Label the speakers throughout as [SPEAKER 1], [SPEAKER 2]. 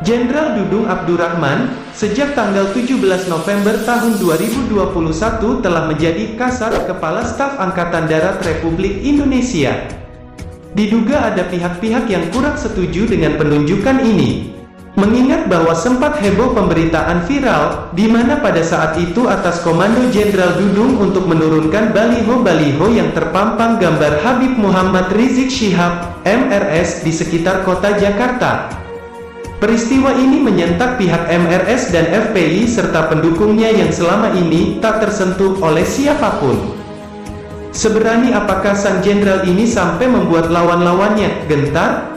[SPEAKER 1] Jenderal Dudung Abdurrahman, sejak tanggal 17 November tahun 2021 telah menjadi Kasat Kepala Staf Angkatan Darat Republik Indonesia. Diduga ada pihak-pihak yang kurang setuju dengan penunjukan ini. Mengingat bahwa sempat heboh pemberitaan viral, di mana pada saat itu atas komando Jenderal Dudung untuk menurunkan baliho-baliho yang terpampang gambar Habib Muhammad Rizik Syihab, MRS, di sekitar kota Jakarta. Peristiwa ini menyentak pihak MRS dan FPI serta pendukungnya yang selama ini tak tersentuh oleh siapapun. Seberani apakah sang jenderal ini sampai membuat lawan-lawannya gentar?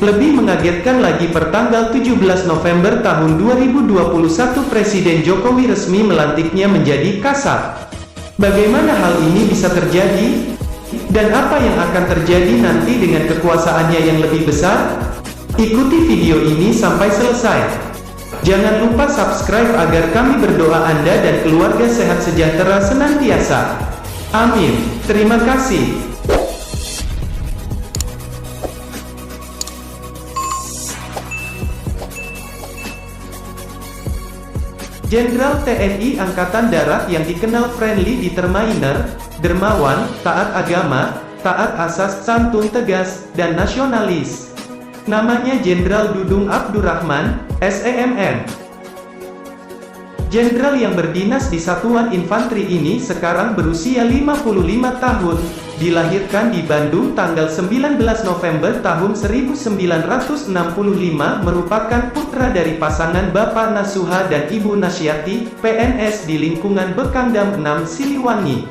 [SPEAKER 1] Lebih mengagetkan lagi, pertanggal 17 November tahun 2021 Presiden Jokowi resmi melantiknya menjadi Kasat. Bagaimana hal ini bisa terjadi? Dan apa yang akan terjadi nanti dengan kekuasaannya yang lebih besar? Ikuti video ini sampai selesai. Jangan lupa subscribe agar kami berdoa Anda dan keluarga sehat sejahtera senantiasa. Amin. Terima kasih. Jenderal TNI Angkatan Darat yang dikenal friendly determiner, dermawan, taat agama, taat asas, santun, tegas, dan nasionalis. Namanya Jenderal Dudung Abdurrahman, SEMN. Jenderal yang berdinas di Satuan Infanteri ini sekarang berusia 55 tahun, dilahirkan di Bandung tanggal 19 November tahun 1965, merupakan putra dari pasangan Bapak Nasuha dan Ibu Nasyati, PNS di lingkungan Bekangdam 6 Siliwangi.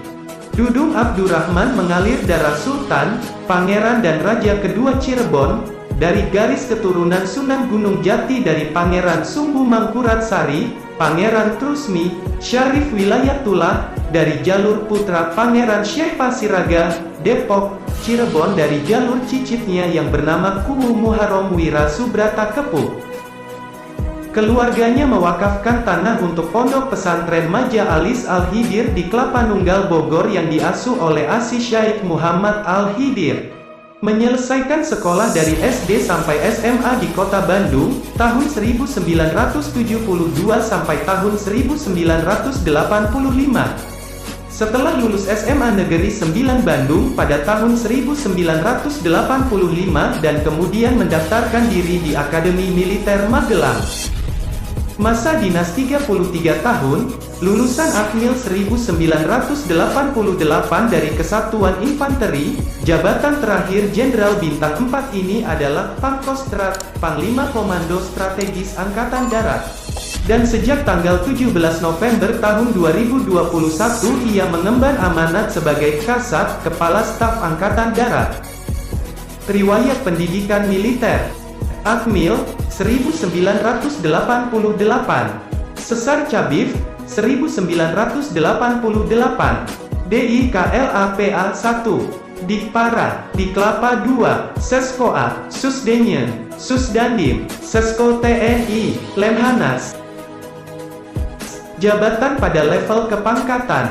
[SPEAKER 1] Dudung Abdurrahman mengalir darah Sultan, Pangeran dan Raja kedua Cirebon, dari garis keturunan Sunan Gunung Jati dari Pangeran Sumbu Mangkurat Sari, Pangeran Trusmi, Syarif Wilayatullah, dari jalur putra Pangeran Syekh Pasiraga, Depok, Cirebon dari jalur cicitnya yang bernama Kuwu Muharram Wira Subrata Kepuh. Keluarganya mewakafkan tanah untuk pondok pesantren Maja Alis Al-Hidir di Kelapa Nunggal Bogor yang diasuh oleh Asy Syaikh Muhammad Al-Hidir. Menyelesaikan sekolah dari SD sampai SMA di Kota Bandung, tahun 1972 sampai tahun 1985. Setelah lulus SMA Negeri 9 Bandung pada tahun 1985 dan kemudian mendaftarkan diri di Akademi Militer Magelang. Masa dinas 33 tahun, lulusan Akmil 1988 dari Kesatuan Infanteri, jabatan terakhir Jenderal Bintang 4 ini adalah Pangkostrat, Panglima Komando Strategis Angkatan Darat. Dan sejak tanggal 17 November tahun 2021 ia mengemban amanat sebagai Kasat Kepala Staf Angkatan Darat. Riwayat pendidikan militer: Akmil 1988, Sesar Cabif 1988, DIKLAPA 1, Dikpara, Diklapa 2, Seskoa, Susdenyen, Susdandim, Sesko TNI, Lemhanas. Jabatan pada level kepangkatan: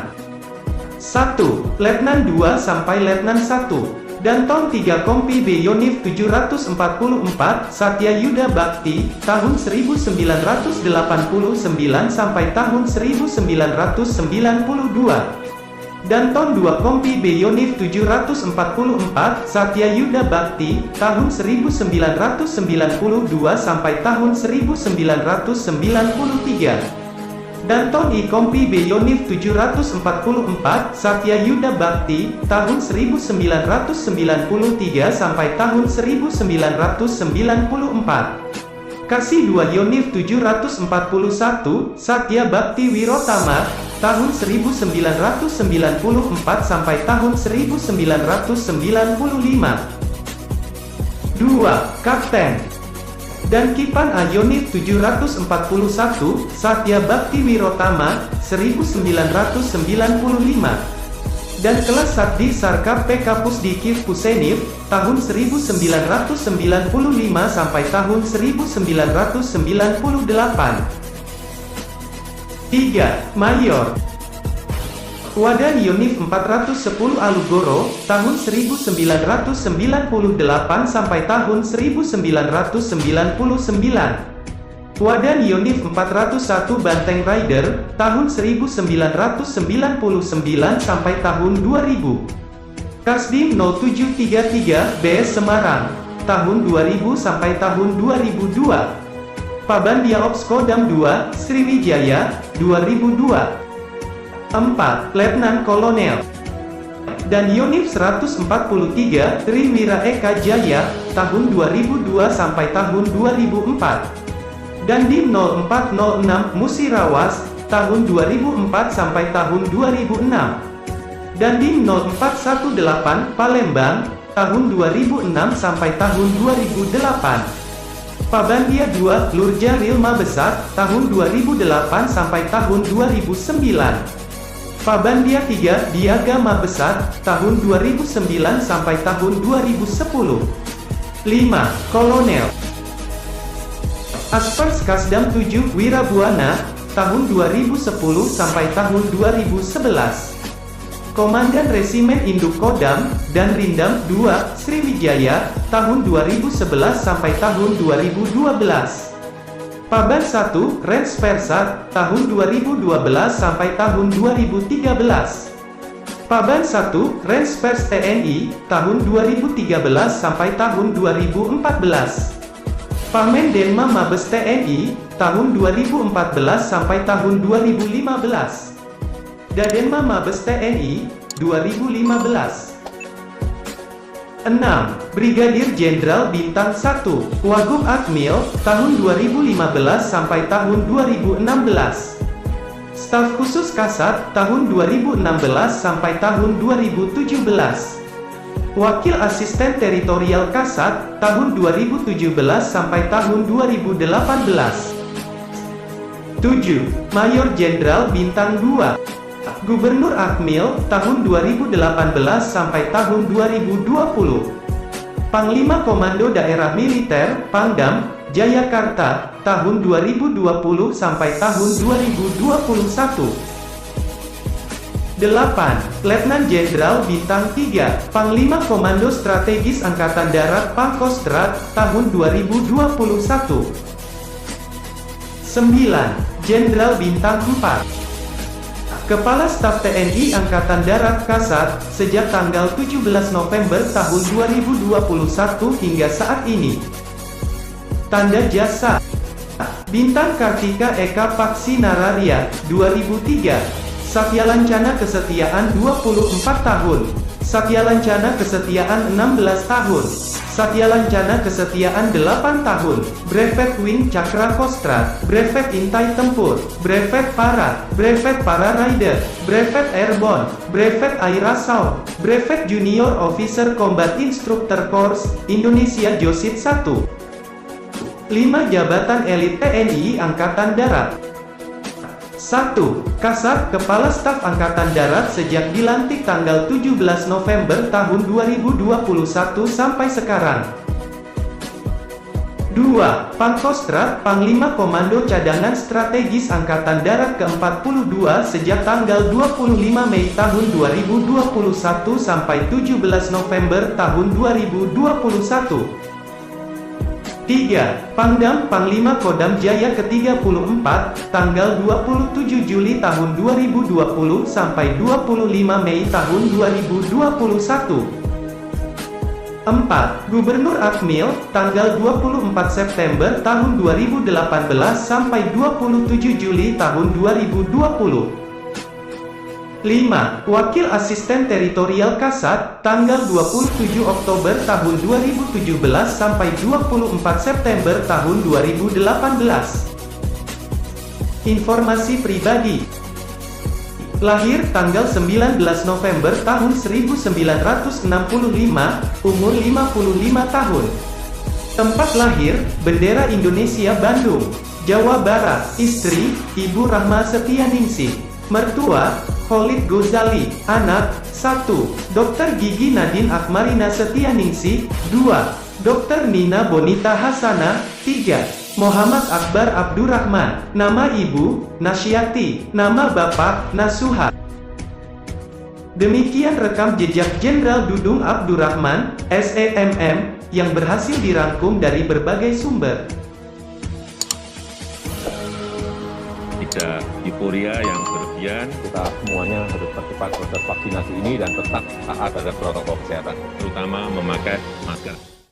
[SPEAKER 1] 1. Letnan 2 sampai Letnan 1. Danton 3 Kompi B Yonif 744, Satya Yuda Bakti, tahun 1989 sampai tahun 1992. Danton 2 Kompi B Yonif 744, Satya Yuda Bakti, tahun 1992 sampai tahun 1993. Danton I Kompi B Yonif 744, Satya Yuda Bakti, tahun 1993 sampai tahun 1994. Kasih 2 Yonif 741, Satya Bakti Wirotama, tahun 1994 sampai tahun 1995. 2. Kapten dan Kipan A Yonif 741, Satya Bakti Wirotama, 1995. Dan kelas Satdi Sarkap P Kapus Dikif Pusenif, tahun 1995 sampai tahun 1998. 3. Mayor Wadan Yonif 410 Alugoro, tahun 1998 sampai tahun 1999. Wadan Yonif 401 Banteng Rider, tahun 1999 sampai tahun 2000. Kasdim 0733 BS Semarang, tahun 2000 sampai tahun 2002. Pabandia Ops Kodam 2, Sriwijaya, 2002. 4. Letnan Kolonel dan Yonif 143 Triwira Eka Jaya, tahun 2002 sampai tahun 2004. Dandim 0406 Musirawas, tahun 2004 sampai tahun 2006. Dandim 0418 Palembang, tahun 2006 sampai tahun 2008. Pabandia 2 Lurja Rilma Besar, tahun 2008 sampai tahun 2009. Pabandia 3 Diaga Mabesar, tahun 2009 sampai tahun 2010. 5. Kolonel Aspers Kasdam 7 Wirabuana, tahun 2010 sampai tahun 2011. Komandan Resimen Induk Kodam dan Rindam 2 Sriwijaya, tahun 2011 sampai tahun 2012. Paban 1 Rens Persat, tahun 2012 sampai tahun 2013. Paban 1 Rens Pers TNI, tahun 2013 sampai tahun 2014. Pamen Denma Mabes TNI, tahun 2014 sampai tahun 2015. Dadenma Mabes TNI, 2015. 6. Brigadir Jenderal Bintang 1, Wagub Akmil, tahun 2015 sampai tahun 2016. Staf Khusus Kasat, tahun 2016 sampai tahun 2017. Wakil Asisten Teritorial Kasat, tahun 2017 sampai tahun 2018. 7. Mayor Jenderal Bintang 2, Gubernur Akmil, tahun 2018 sampai tahun 2020. Panglima Komando Daerah Militer, Pangdam, Jayakarta, tahun 2020 sampai tahun 2021. 8. Letnan Jenderal Bintang 3, Panglima Komando Strategis Angkatan Darat Pangkostrat, tahun 2021. 9. Jenderal Bintang 4, Kepala Staf TNI Angkatan Darat Kasat, sejak tanggal 17 November tahun 2021 hingga saat ini. Tanda jasa: Bintang Kartika Eka Paksi Nararia, 2003. Satya Lancana Kesetiaan 24 tahun. Satya Lancana Kesetiaan 16 tahun. Satya Lancana Kesetiaan 8 tahun. Brevet Wing Cakra Kostrat, Brevet Intai Tempur, Brevet Para, Brevet Para Rider, Brevet Airborne, Brevet Air Assault, Brevet Junior Officer Combat Instructor Course, Indonesia Josit 1. 5 Jabatan Elit TNI Angkatan Darat. 1. Kasat Kepala Staf Angkatan Darat sejak dilantik tanggal 17 November tahun 2021 sampai sekarang. 2. Pangkostrat Panglima Komando Cadangan Strategis Angkatan Darat ke-42 sejak tanggal 25 Mei tahun 2021 sampai 17 November tahun 2021. 3. Pangdam Panglima Kodam Jaya ke-34, tanggal 27 Juli tahun 2020 sampai 25 Mei tahun 2021. 4. Gubernur Akmil, tanggal 24 September tahun 2018 sampai 27 Juli tahun 2020. 5. Wakil Asisten Teritorial Kasat, tanggal 27 Oktober tahun 2017 sampai 24 September tahun 2018. Informasi pribadi: lahir tanggal 19 November tahun 1965, umur 55 tahun. Tempat lahir, Bendera Indonesia Bandung, Jawa Barat. Istri, Ibu Rahma Setianingsih. Mertua, Khalid Gozali. Anak, 1. Dr. Gigi Nadine Akmarina Setianingsih. 2. Dr. Nina Bonita Hasana. 3. Muhammad Akbar Abdurrahman. Nama Ibu, Nasyati. Nama Bapak, Nasuha. Demikian rekam jejak Jenderal Dudung Abdurrahman, SEMM, yang berhasil dirangkum dari berbagai sumber.
[SPEAKER 2] ada euforia yang berlebihan.
[SPEAKER 3] Kita semuanya harus percepat proses vaksinasi ini dan tetap taat terhadap protokol kesehatan.
[SPEAKER 2] Terutama memakai masker.